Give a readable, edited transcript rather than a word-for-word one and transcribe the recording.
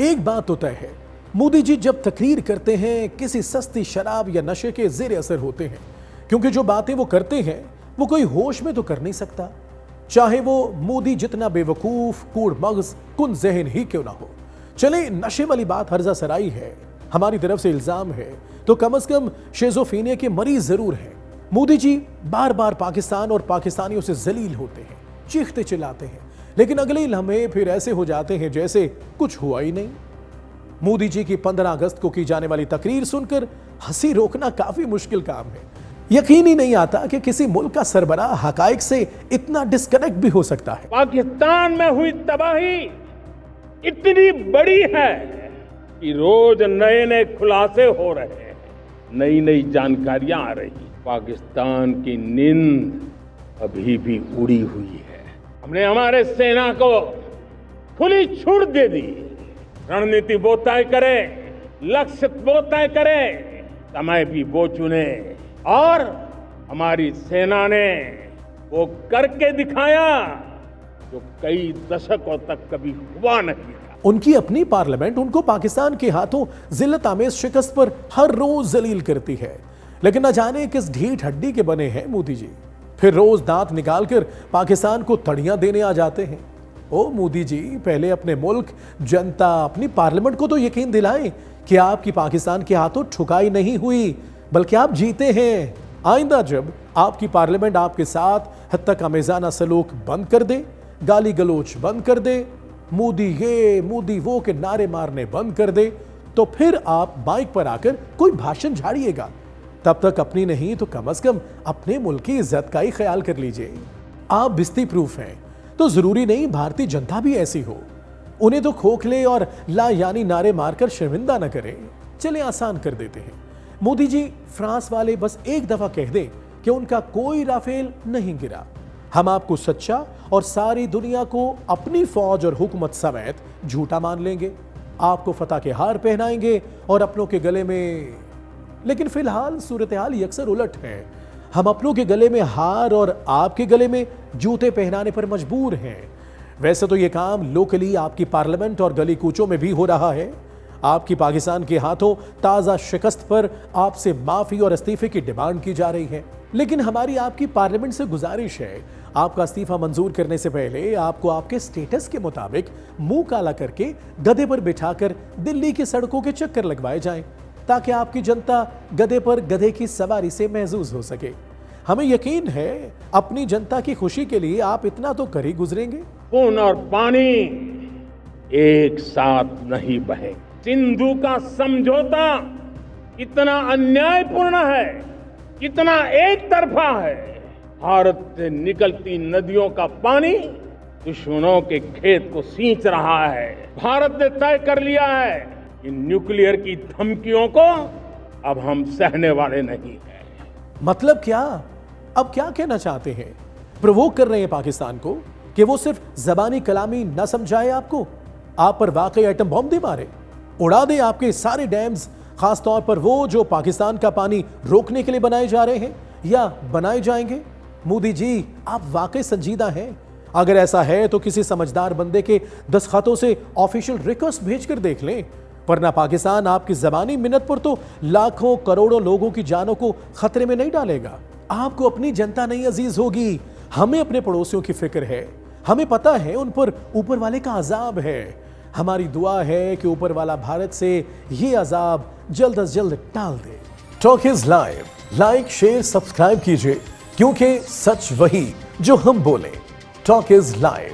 एक बात तो तय है, मोदी जी जब तकरीर करते हैं किसी सस्ती शराब या नशे के जेर असर होते हैं, क्योंकि जो बातें वो करते हैं वो कोई होश में तो कर नहीं सकता, चाहे वो मोदी जितना बेवकूफ, कूड़ मगज, कुन जहन ही क्यों ना हो। चले नशे वाली बात हर्जा सराई है, हमारी तरफ से इल्जाम है, तो कम से कम शेजोफीनिया के मरीज जरूर हैं। मोदी जी बार बार पाकिस्तान और पाकिस्तानियों से जलील होते हैं, चीखते चिल्लाते हैं, लेकिन अगले लम्हे फिर ऐसे हो जाते हैं जैसे कुछ हुआ ही नहीं। मोदी जी की 15 अगस्त को की जाने वाली तकरीर सुनकर हंसी रोकना काफी मुश्किल काम है। यकीन ही नहीं आता कि किसी मुल्क का सरबराह हकाइक से इतना डिस्कनेक्ट भी हो सकता है। पाकिस्तान में हुई तबाही इतनी बड़ी है कि रोज नए नए खुलासे हो रहे हैं, नई नई जानकारियां आ रही। पाकिस्तान की नींद अभी भी उड़ी हुई है। हमने हमारे सेना को खुली छूट दे दी, रणनीति वो तय करे, लक्ष्य वो तय करे, समय भी वो चुने, और हमारी सेना ने वो करके दिखाया जो कई दशकों तक कभी हुआ नहीं था। उनकी अपनी पार्लियामेंट उनको पाकिस्तान के हाथों जिल्लत आमेज शिकस्त पर हर रोज जलील करती है, लेकिन न जाने किस ढीठ हड्डी के बने हैं मोदी जी, फिर रोज दांत निकालकर पाकिस्तान को तड़ियां देने आ जाते हैं। ओ मोदी जी, पहले अपने मुल्क, जनता, अपनी पार्लियामेंट को तो यकीन दिलाएं कि आपकी पाकिस्तान के हाथों ठुकाई नहीं हुई, बल्कि आप जीते हैं। आइंदा जब आपकी पार्लियामेंट आपके साथ हद तक अमेजाना सलूक बंद कर दे, गाली गलोच बंद कर दे, मोदी ये मोदी वो के नारे मारने बंद कर दे, तो फिर आप माइक पर आकर कोई भाषण झाड़िएगा। तब तक अपनी नहीं तो कम से कम अपने मुल्क की इज्जत का ही ख्याल कर लीजिए। आप बिस्ती प्रूफ हैं तो जरूरी नहीं भारतीय जनता भी ऐसी हो। उन्हें तो खोखले और ला यानी नारे मारकर शर्मिंदा न करें। चले आसान कर देते हैं, मोदी जी फ्रांस वाले बस एक दफा कह दें कि उनका कोई राफेल नहीं गिरा, हम आपको सच्चा और सारी दुनिया को अपनी फौज और हुकूमत समेत झूठा मान लेंगे, आपको फतह के हार पहनाएंगे और अपनों के गले में। लेकिन फिलहाल सूरत हाल अक्सर उलट है, हम अपनों के गले में हार और आपके गले में जूते पहनाने पर मजबूर हैं। वैसे तो यह काम लोकली आपकी पार्लियामेंट और गली कूचों में भी हो रहा है। आपकी पाकिस्तान के हाथों ताजा शिकस्त पर आपसे माफी और इस्तीफे की डिमांड की जा रही है, लेकिन हमारी आपकी पार्लियामेंट से गुजारिश है, आपका इस्तीफा मंजूर करने से पहले आपको आपके स्टेटस के मुताबिक मुंह काला करके गधे पर बिठाकर दिल्ली की सड़कों के चक्कर लगवाए जाएं, ताकि आपकी जनता गधे पर गधे की सवारी से महसूस हो सके। हमें यकीन है अपनी जनता की खुशी के लिए आप इतना तो कर ही गुजरेंगे। खून और पानी एक साथ नहीं बहे। सिंधु का समझौता इतना अन्यायपूर्ण है, इतना एक तरफा है। भारत से निकलती नदियों का पानी दुश्मनों के खेत को सींच रहा है। भारत ने तय कर लिया है कि न्यूक्लियर की धमकियों को अब हम सहने वाले नहीं हैं। मतलब क्या? अब क्या कहना चाहते हैं? प्रोवोक कर रहे हैं पाकिस्तान को कि वो सिर्फ जबानी कलामी न समझाए आपको, आप पर वाकई एटम बॉम्ब दे मारे, उड़ा दे आपके सारे डैम्स, खासतौर पर वो जो पाकिस्तान का पानी रोकने के लिए बनाए जा रहे हैं या बनाए जाएंगे। मोदी जी, आप वाकई संजीदा हैं। अगर ऐसा है तो किसी समझदार बंदे के दस्तखतों से ऑफिशियल रिक्वेस्ट भेजकर देख लें, वरना पाकिस्तान आपकी जबानी मिन्नत पर तो लाखों करोड़ों लोगों की जानों को खतरे में नहीं डालेगा। आपको अपनी जनता नहीं अजीज होगी, हमें अपने पड़ोसियों की फिक्र है, हमें पता है उन पर ऊपर वाले का अजाब है। हमारी दुआ है कि ऊपर वाला भारत से ये अजाब जल्द अज जल्द टाल दे। Talk is live, like share subscribe कीजिए, क्योंकि सच वही जो हम बोले। Talk is live.